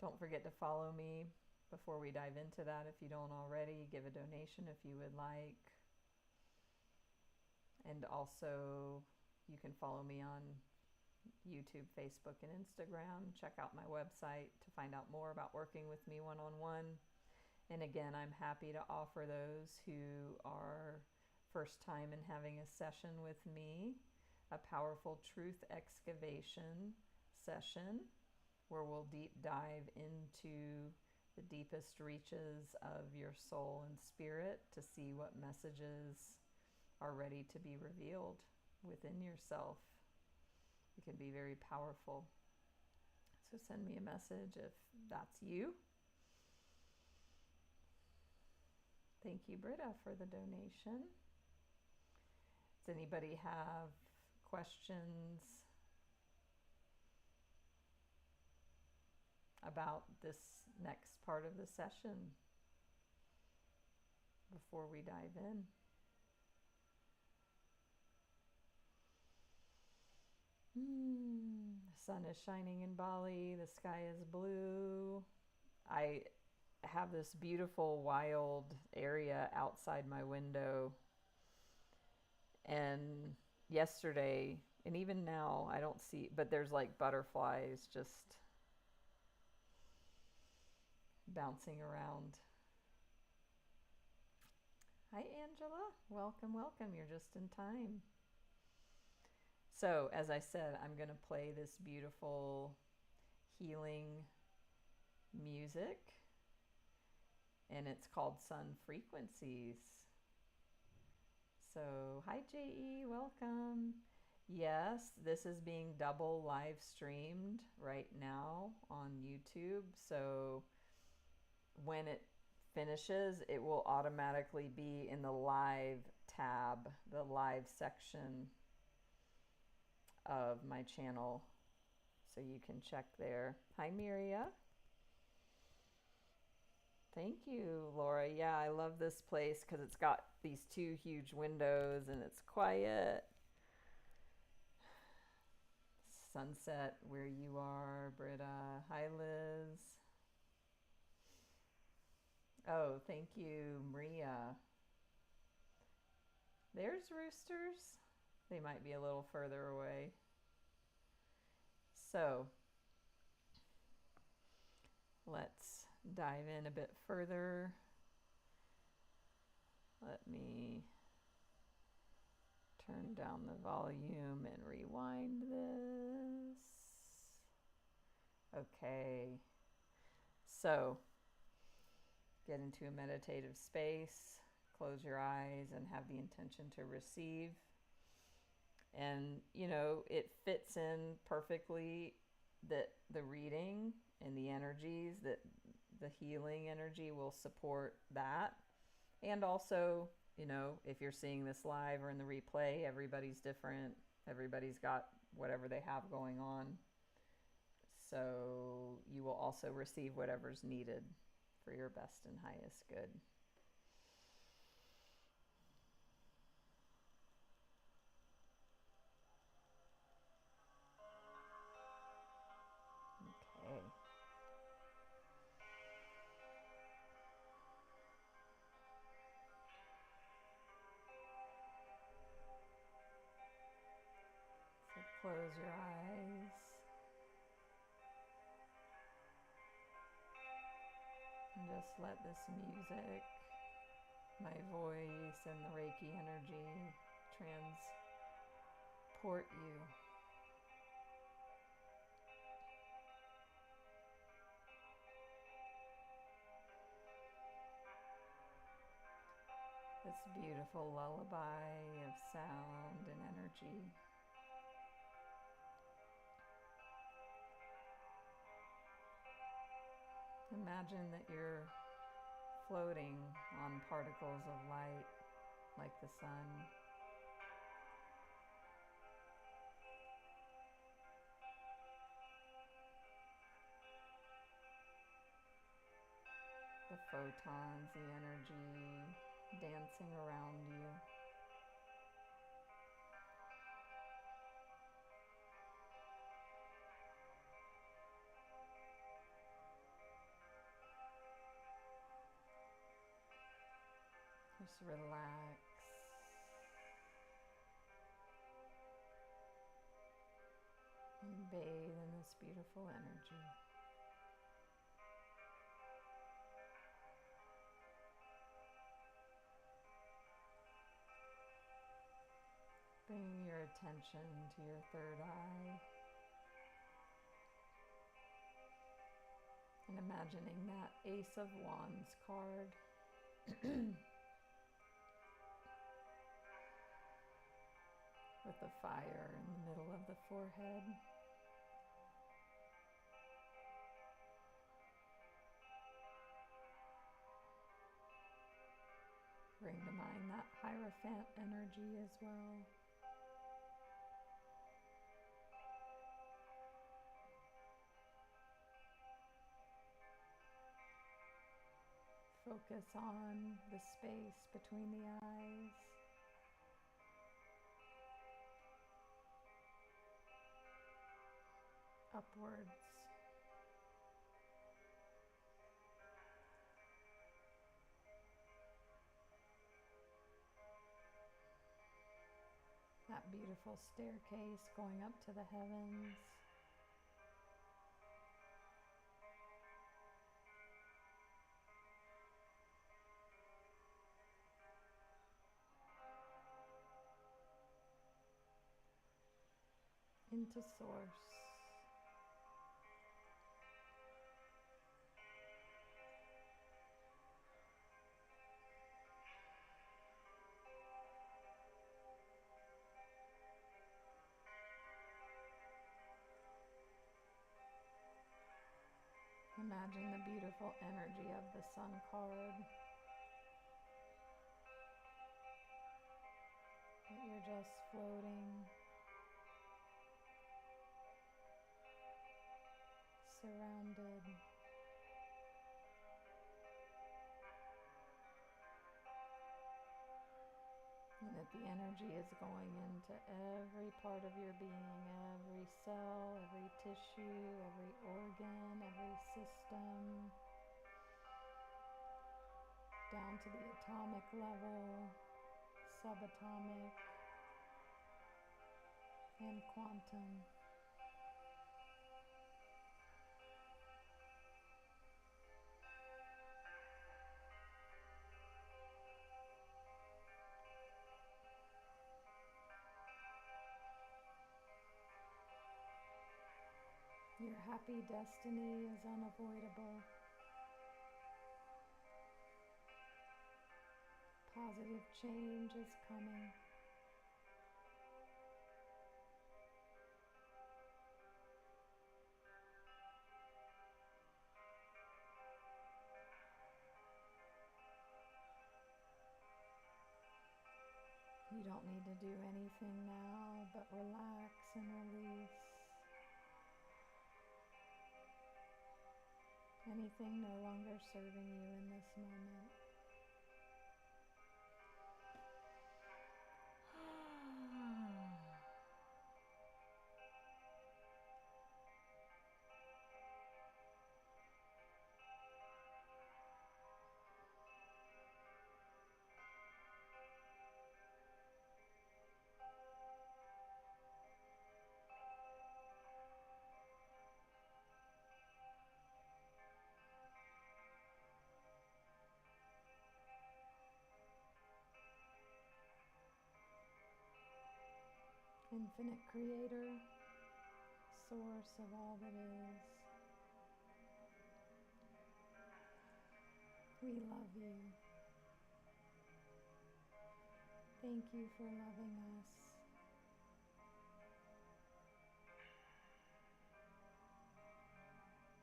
S1: Don't forget to follow me before we dive into that if you don't already. Give a donation if you would like. And also, you can follow me on YouTube, Facebook, and Instagram. Check out my website to find out more about working with me one-on-one. And again, I'm happy to offer those who are first time in having a session with me, a powerful truth excavation session where we'll deep dive into the deepest reaches of your soul and spirit to see what messages are ready to be revealed within yourself. It can be very powerful. So send me a message if that's you. Thank you, Britta, for the donation. Does anybody have questions about this next part of the session before we dive in. The sun is shining in Bali, the sky is blue. I have this beautiful wild area outside my window, and yesterday and even now I don't see, but there's like butterflies just bouncing around. Hi Angela, welcome, welcome, you're just in time. So as I said, I'm going to play this beautiful healing music, and it's called Sun Frequencies. So hi J.E., welcome. Yes, this is being double live streamed right now on YouTube, so when it finishes, it will automatically be in the live tab, the live section of my channel, so you can check there. Hi Miria. Thank you, Laura. Yeah, I love this place because it's got these two huge windows and it's quiet. Sunset where you are, Britta. Hi Liz. Oh, thank you, Maria. There's roosters. They might be a little further away. So let's dive in a bit further. Let me turn down the volume and rewind this. Okay. So get into a meditative space, close your eyes, and have the intention to receive. And, you know, it fits in perfectly that the reading and the energies, that the healing energy will support that. And also, you know, if you're seeing this live or in the replay, everybody's different. Everybody's got whatever they have going on. So you will also receive whatever's needed for your best and highest good. Okay. So close your eyes. And just let this music, my voice, and the Reiki energy transport you. This beautiful lullaby of sound and energy. Imagine that you're floating on particles of light like the sun. The photons, the energy dancing around you. Just relax. And bathe in this beautiful energy. Bring your attention to your third eye. And imagining that Ace of Wands card. With the fire in the middle of the forehead. Bring to mind that Hierophant energy as well. Focus on the space between the eyes. Upwards. That beautiful staircase going up to the heavens. Into source. Imagine the beautiful energy of the sun card. That you're just floating, surrounded. And that the energy is going into every part of your being, every cell, every tissue, every organ, every system, down to the atomic level, subatomic, and quantum. Your happy destiny is unavoidable. Positive change is coming. You don't need to do anything now but relax and release. Anything no longer serving you in this moment. Infinite Creator, source of all that is. We love you. Thank you for loving us.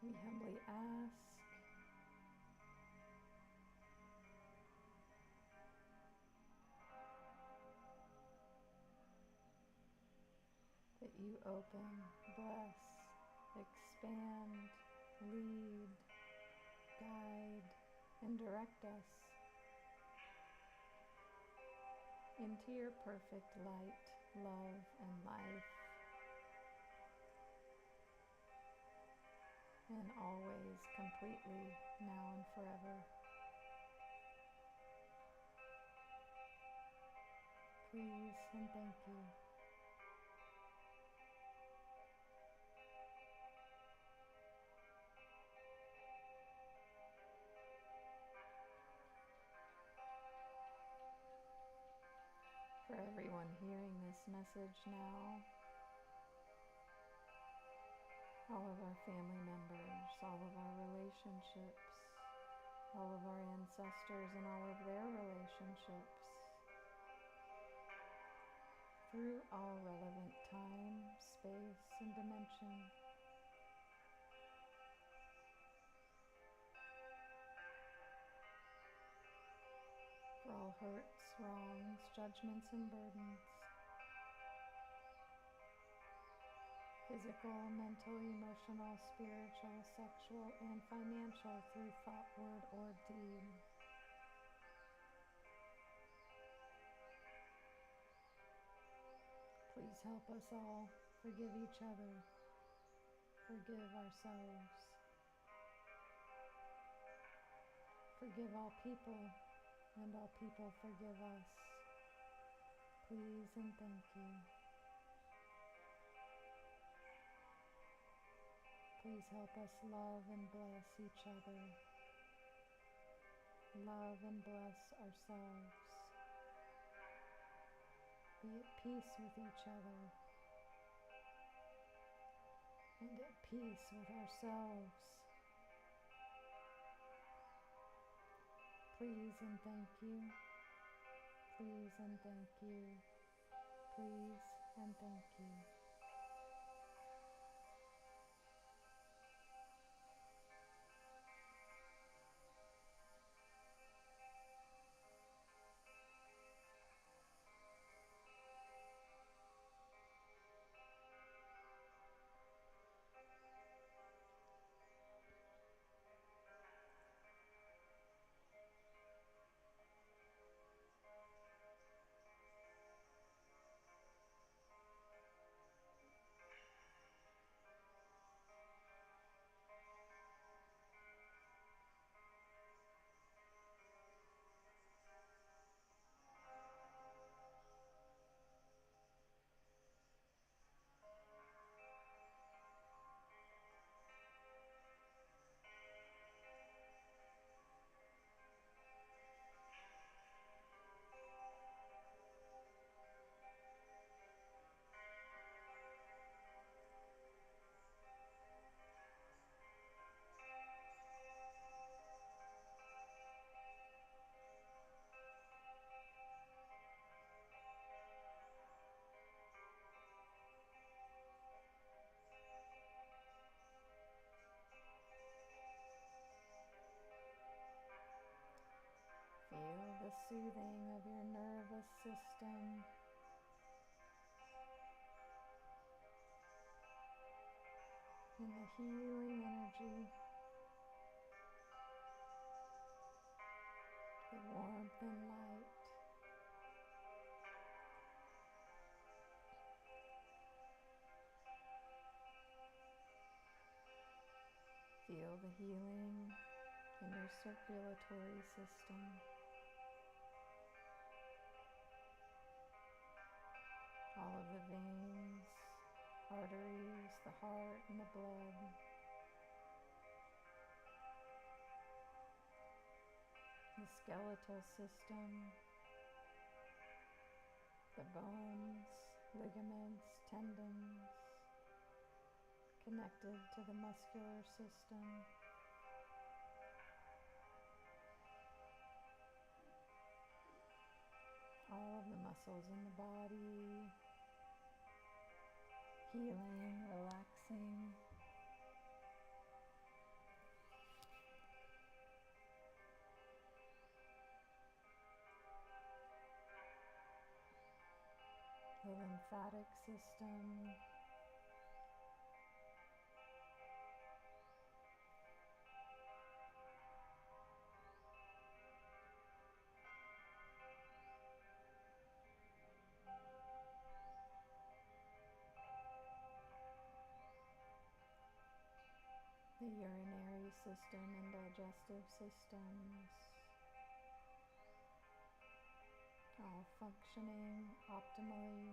S1: We humbly ask that you open, bless, expand, lead, guide, and direct us into your perfect light, love, and life, and always, completely, now and forever. Please and thank you. For everyone hearing this message now, all of our family members, all of our relationships, all of our ancestors and all of their relationships, through all relevant time, space, and dimension. For all hurts, wrongs, judgments, and burdens, physical, mental, emotional, spiritual, sexual, and financial through thought, word, or deed.
S2: help us all forgive each other, forgive ourselves, forgive all people, and all people forgive us. Please and thank you. Please help us love and bless each other. Love and bless ourselves. Be at peace with each other. And at peace with ourselves. Please and thank you. Please and thank you. Please and thank you. Feel the soothing of your nervous system. And the healing energy, the warmth and light. Feel the healing in your circulatory system. All of the veins, arteries, the heart, and the blood. The skeletal system, the bones, ligaments, tendons, connected to the muscular system. All of the muscles in the body, healing, relaxing. The lymphatic system, the urinary system and digestive systems, all functioning optimally.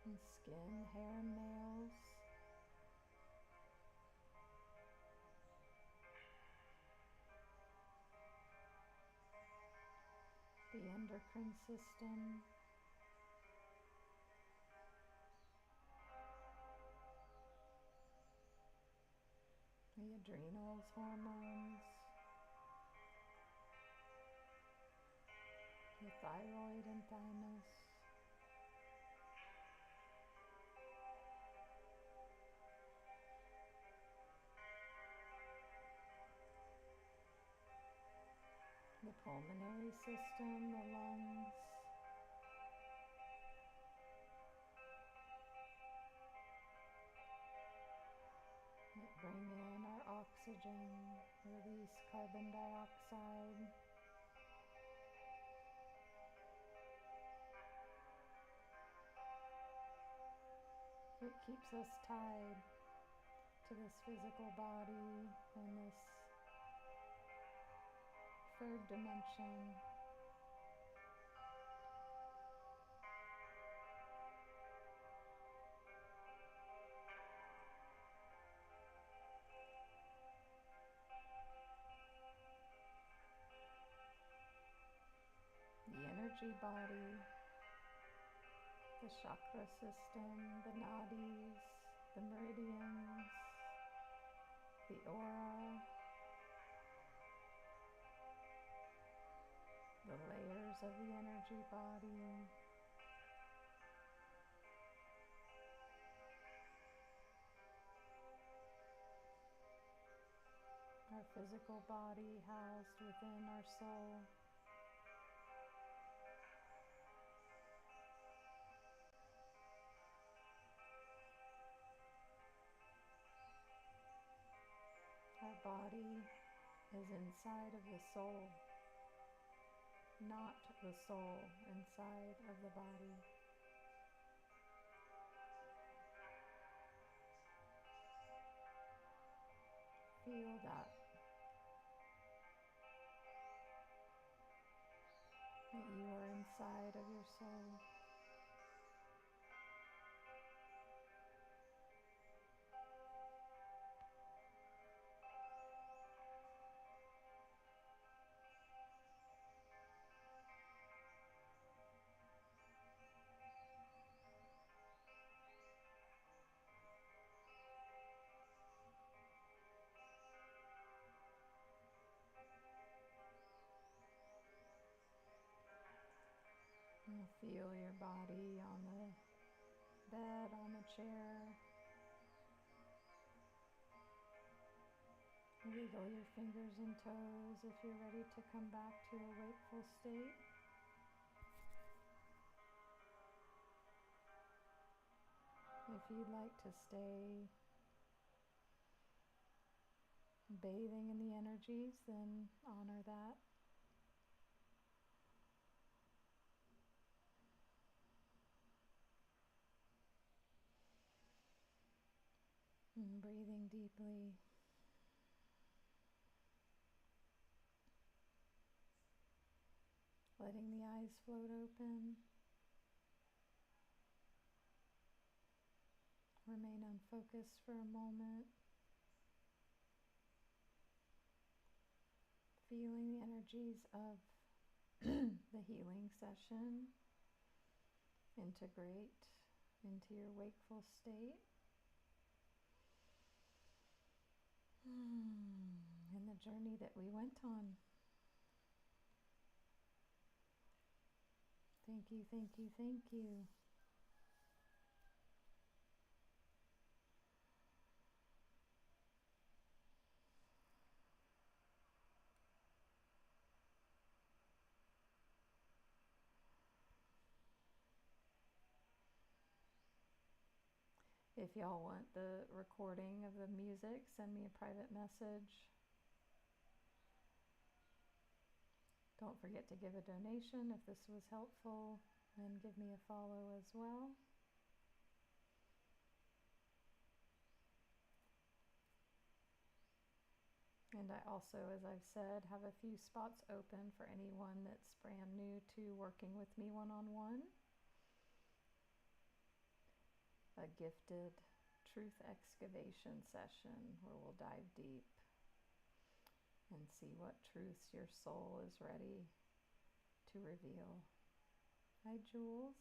S2: And skin, hair, and nails. The endocrine system. The adrenals, hormones. The thyroid and thymus. The pulmonary system, the lungs. Bring in our oxygen, release carbon dioxide. It keeps us tied to this physical body and this third dimension. The energy body, the chakra system, the nadis, the meridians, the aura, the layers of the energy body. Our physical body housed within our soul. Our body is inside of the soul, not the soul inside of the body. Feel that you are inside of your soul. And feel your body on the bed, on the chair. Wiggle your fingers and toes if you're ready to come back to a wakeful state. If you'd like to stay bathing in the energies, then honor that. And breathing deeply. Letting the eyes float open. Remain unfocused for a moment. Feeling the energies of the healing session integrate into your wakeful state. And the journey that we went on. Thank you, thank you, thank you. If y'all want the recording of the music, send me a private message. Don't forget to give a donation if this was helpful, and give me a follow as well. And I also, as I've said, have a few spots open for anyone that's brand new to working with me one-on-one. A gifted truth excavation session where we'll dive deep and see what truths your soul is ready to reveal. Hi, Jules.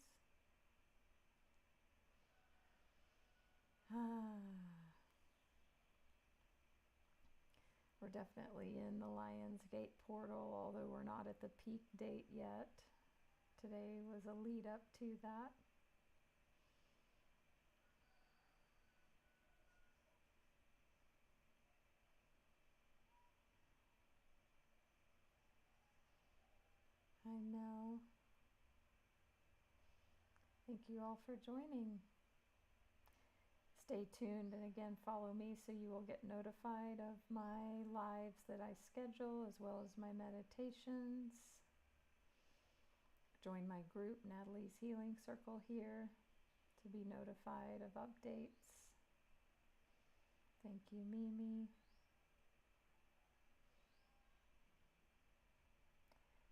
S2: We're definitely in the Lionsgate portal, although we're not at the peak date yet. Today was a lead up to that. I know. Thank you all for joining. Stay tuned, and again, follow me so you will get notified of my lives that I schedule as well as my meditations. Join my group, Natalie's Healing Circle, here to be notified of updates. Thank you, Mimi.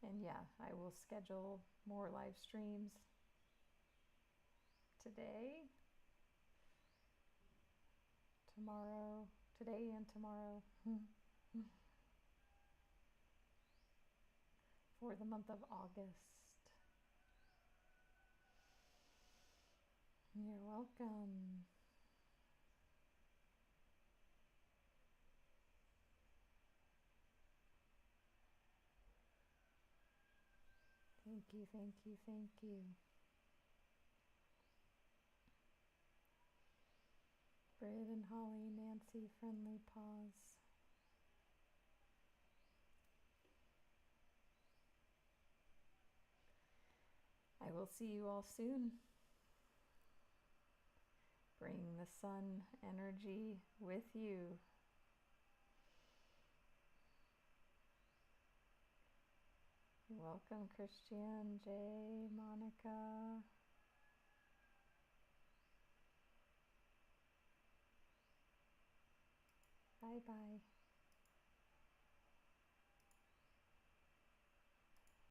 S2: And yeah, I will schedule more live streams today, tomorrow, today and tomorrow for the month of August. You're welcome. Thank you, thank you, thank you. Britt and Holly, Nancy, friendly pause. I will see you all soon. Bring the sun energy with you. You're welcome, Christian, Jay, Monica. Bye-bye.